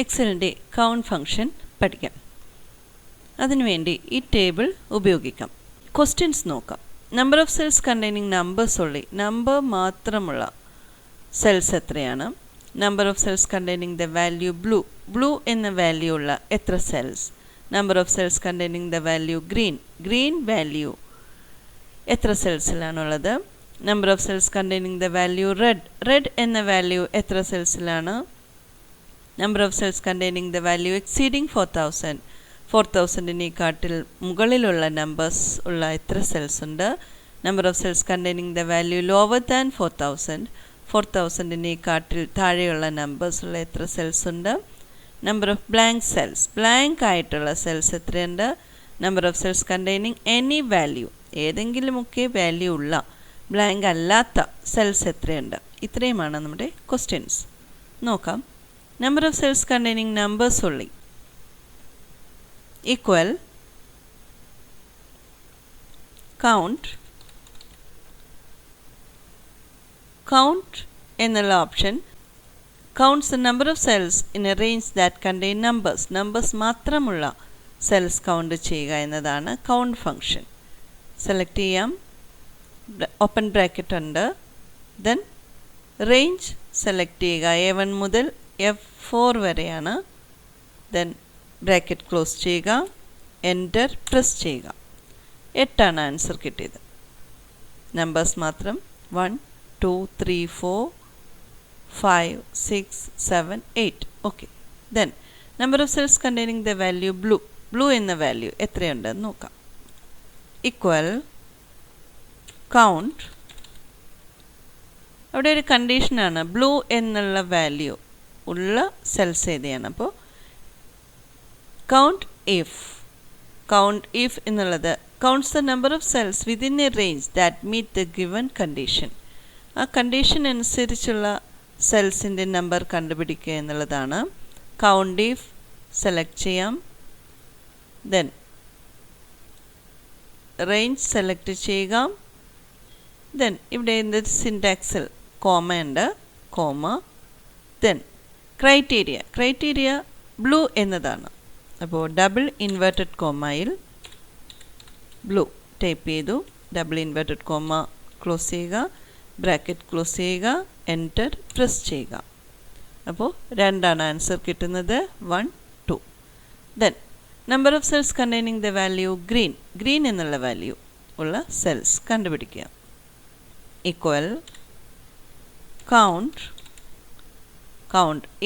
എക്സലിൻ്റെ count function പഠിക്കാം. അതിനുവേണ്ടി ഈ ടേബിൾ ഉപയോഗിക്കാം. ക്വസ്റ്റ്യൻസ് നോക്കാം. Number of cells containing numbers ഉള്ളി നമ്പർ മാത്രമുള്ള സെൽസ് എത്രയാണ്? Number of cells containing the value blue എന്ന വാല്യൂ ഉള്ള എത്ര cells? Number of cells containing the value green value എത്ര സെൽസിലാണുള്ളത്? Number of cells containing the value red എന്ന value എത്ര സെൽസിലാണ്? Number of cells containing the value exceeding 4000-നെക്കാട്ടിൽ മുകളിലുള്ള നമ്പേഴ്സ് ഉള്ള എത്ര സെൽസ് ഉണ്ട്? Number of cells containing the value lower than 4000-നെക്കാട്ടിൽ താഴെയുള്ള നമ്പേഴ്സ് ഉള്ള എത്ര സെൽസ് ഉണ്ട്? നമ്പർ ഓഫ് ബ്ലാങ്ക് ആയിട്ടുള്ള സെൽസ് എത്രയുണ്ട്? Number of cells containing any value ഏതെങ്കിലുമൊക്കെ വാല്യൂ ഉള്ള ബ്ലാങ്ക് അല്ലാത്ത സെൽസ് എത്രയുണ്ട്? ഇത്രയുമാണ് നമ്മുടെ ക്വസ്റ്റ്യൻസ്. നോക്കാം. Number of cells containing numbers ഉള്ളി ഈക്വൽ കൗണ്ട് എന്നുള്ള option counts the number of cells in A range that contain numbers മാത്രമുള്ള സെൽസ് കൗണ്ട് ചെയ്യുക എന്നതാണ് കൗണ്ട് ഫംഗ്ഷൻ. സെലക്ട് ചെയ്യാം. ഓപ്പൺ ബ്രാക്കറ്റ് ഉണ്ട്. ദെൻ റേഞ്ച് സെലക്ട് ചെയ്യുക. A1 മുതൽ F4 വരെയാണ്. ദെൻ ബ്രാക്കറ്റ് ക്ലോസ് ചെയ്യുക. എൻ്റർ പ്രസ് ചെയ്യുക. 8 ആൻസർ കിട്ടിയത്. നമ്പേഴ്സ് മാത്രം 1 2 3 4 5 6 7 8. Okay. Then number of cells containing the value blue എന്ന വാല്യൂ എത്രയുണ്ടെന്ന് നോക്കാം. Equal count. അവിടെ ഒരു കണ്ടീഷനാണ് ബ്ലൂ എന്നുള്ള വാല്യൂ ഉള്ള സെൽസ് ഏതെയാണ്. അപ്പോൾ കൗണ്ട് ഇഫ് എന്നുള്ളത് counts the number of cells within a range that meet the given condition. ആ കണ്ടീഷൻ അനുസരിച്ചുള്ള സെൽസിൻ്റെ നമ്പർ കണ്ടുപിടിക്കുക എന്നുള്ളതാണ്. കൗണ്ട് ഇഫ് സെലക്ട് ചെയ്യാം. ദെൻ റേഞ്ച് സെലക്ട് ചെയ്യുക. ദെൻ ഇവിടെ സിൻടാക്സിൽ കോമ ഉണ്ട്. കോമ. ദെൻ ക്രൈറ്റീരിയ ബ്ലൂ എന്നതാണ്. അപ്പോൾ ഡബിൾ ഇൻവേർട്ടഡ് കോമയിൽ ബ്ലൂ ടൈപ്പ് ചെയ്തു. ഡബിൾ ഇൻവേർട്ടഡ് കോമ ക്ലോസ് ചെയ്യുക. ബ്രാക്കറ്റ് ക്ലോസ് ചെയ്യുക. എൻ്റർ പ്രസ് ചെയ്യുക. അപ്പോൾ 2 ആൻസർ കിട്ടുന്നത്. 1 2. Then number of cells containing the value green എന്നുള്ള വാല്യൂ ഉള്ള സെൽസ് കണ്ടുപിടിക്കുക. ഈക്വൽ കൗണ്ട്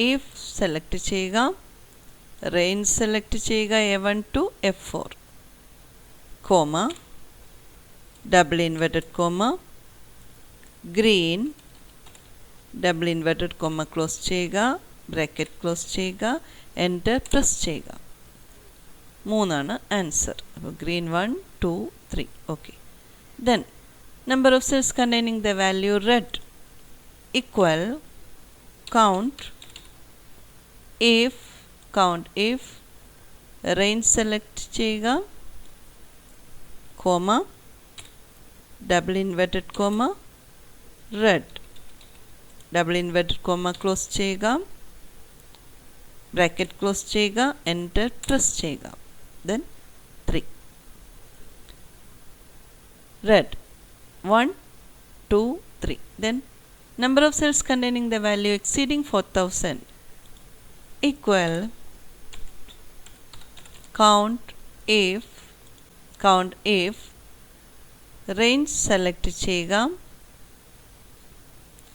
ഇഫ് സെലക്ട് ചെയ്യുക. റേഞ്ച് സെലക്ട് ചെയ്യുക. A1 to F4 comma double inverted comma green double inverted comma close ചെയ്യുക. Bracket close ചെയ്യുക. Enter press ചെയ്യുക. 3 answer. അപ്പോൾ green 1 2 3. Okay. Then number of cells containing the value red equal count if range select ചെയ്യുക. comma double inverted comma red double inverted comma close ചെയ്യുക. bracket close ചെയ്യുക. enter press ചെയ്യുക. then 3 red 1 2 3. Then number of cells containing the value exceeding 4000 equal count if range select ചെയ്യുക.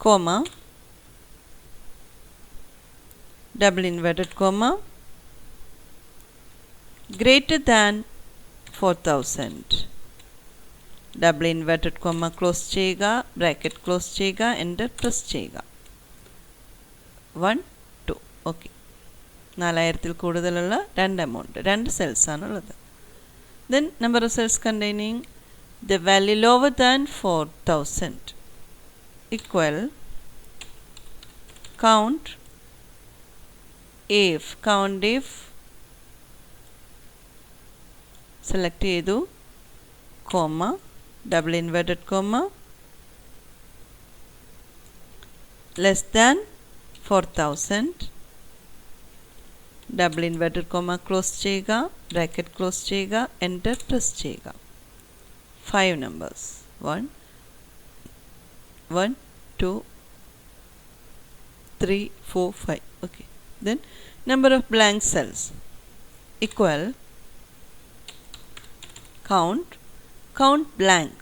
comma double inverted comma greater than 4000 double inverted comma close ചെയ്യുക. Bracket close ചെയ്യുക. Enter press ചെയ്യുക. 1 2. Okay. 4000-ൽ കൂടുതലുള്ള 2 സെൽസാണുള്ളത്. Then number of cells containing the value lower than 4000 equal count if select ചെയ്തു. Comma double inverted comma less than 4000 double inverted comma close ചെയ്യുക, bracket close ചെയ്യുക, enter press ചെയ്യുക. 5 numbers 1 1 2 3 4 5. Okay, then number of blank cells equal count blank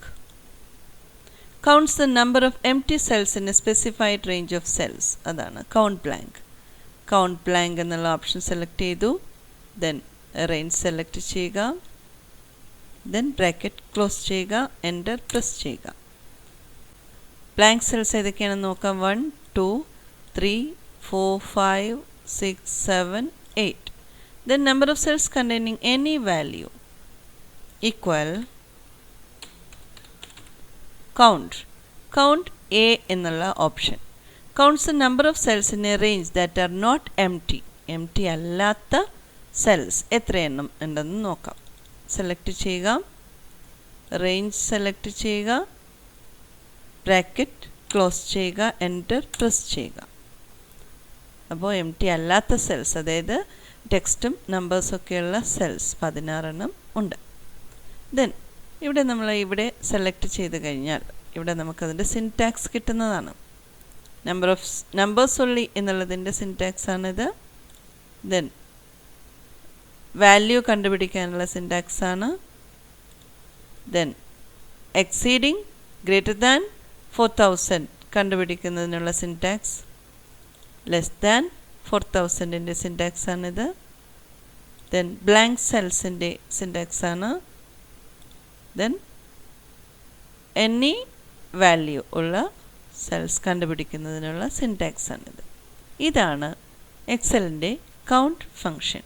counts the number of empty cells in a specified range of cells. അതാണ് count blank എന്നുള്ള option select ചെയ്തു. then range select ചെയ്യുക, then bracket close ചെയ്യുക, enter press ചെയ്യുക. Blank cells ഏതൊക്കെയാണെന്ന് നോക്കാം. 1 2 3 4 5 6 7 8. then number of cells containing any value equal count A എന്നുള്ള option counts the number of cells in a range that are not empty അല്ലാത്ത cells എത്ര എണ്ണം ഉണ്ടെന്ന് നോക്കാം. സെലക്ട് ചെയ്യുക, റേഞ്ച് സെലക്ട് ചെയ്യുക, ബ്രാക്കറ്റ് ക്ലോസ് ചെയ്യുക, എൻ്റർ പ്രസ് ചെയ്യുക. അപ്പോൾ empty അല്ലാത്ത സെൽസ്, അതായത് ടെക്സ്റ്റും നമ്പേഴ്സൊക്കെയുള്ള സെൽസ് 16 എണ്ണം ഉണ്ട്. ദെൻ ഇവിടെ സെലക്ട് ചെയ്ത് കഴിഞ്ഞാൽ ഇവിടെ നമുക്കതിൻ്റെ സിൻടാക്സ് കിട്ടുന്നതാണ്. നമ്പേഴ്സ് ഉള്ളി എന്നുള്ളതിൻ്റെ സിൻടാക്സ് ആണിത്. ദെൻ വാല്യൂ കണ്ടുപിടിക്കാനുള്ള സിൻടാക്സ് ആണ്. ദെൻ എക്സീഡിങ് ഗ്രേറ്റർ ദാൻ 4000 കണ്ടുപിടിക്കുന്നതിനുള്ള സിൻടാക്സ്. ലെസ് ദാൻ 4000ൻ്റെ സിൻടാക്സ് ആണിത്. ദെൻ ബ്ലാങ്ക് സെൽസിൻ്റെ സിൻടാക്സ് ആണ്. ദെൻ എനി വാല്യൂ ഉള്ള സെൽസ് കണ്ടുപിടിക്കുന്നതിനുള്ള സിൻടാക്സ് ആണിത്. ഇതാണ് എക്സലിൻ്റെ കൗണ്ട് ഫങ്ഷൻ.